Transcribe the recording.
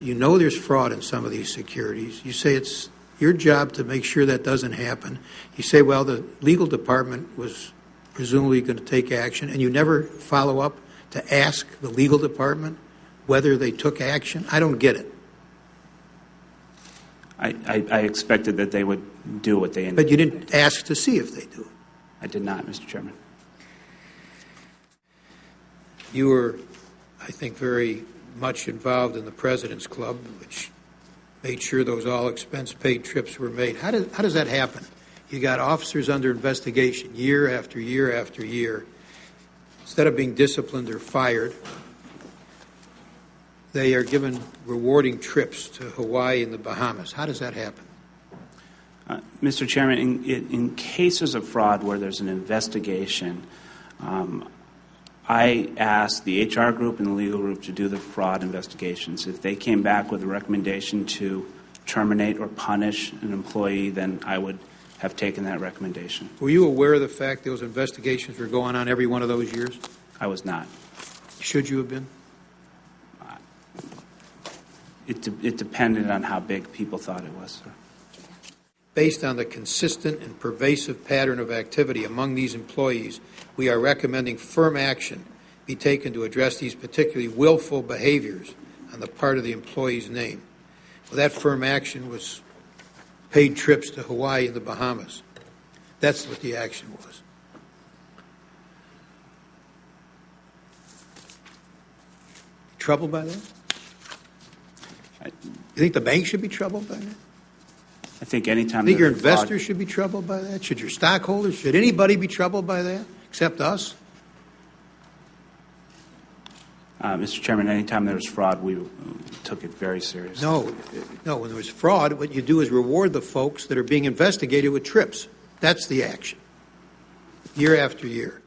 You know there's fraud in some of these securities. You say it's your job to make sure that doesn't happen. You say, well, the legal department was presumably going to take action, and you never follow up to ask the legal department whether they took action. I don't get it. I expected that they would do what they indicated. But you didn't ask to see if they do it. I did not, Mr. Chairman. You were, I think, very much involved in the President's Club, which made sure those all-expense-paid trips were made. How does that happen? You got officers under investigation year after year after year. Instead of being disciplined or fired, they are given rewarding trips to Hawaii and the Bahamas. How does that happen? Mr. Chairman, in cases of fraud where there's an investigation, I asked the HR group and the legal group to do the fraud investigations. If they came back with a recommendation to terminate or punish an employee, then I would have taken that recommendation. Were you aware of the fact those investigations were going on every one of those years? I was not. Should you have been? It depended on how big people thought it was, sir. Based on the consistent and pervasive pattern of activity among these employees, we are recommending firm action be taken to address these particularly willful behaviors on the part of the employee's name. Well, that firm action was paid trips to Hawaii and the Bahamas. That's what the action was. Troubled by that? You think the bank should be troubled by that? I think anytime. Think your investors should be troubled by that? Should your stockholders? Should anybody be troubled by that except us? Mr. Chairman, anytime there was fraud, we took it very seriously. No. When there was fraud, what you do is reward the folks that are being investigated with trips. That's the action. Year after year.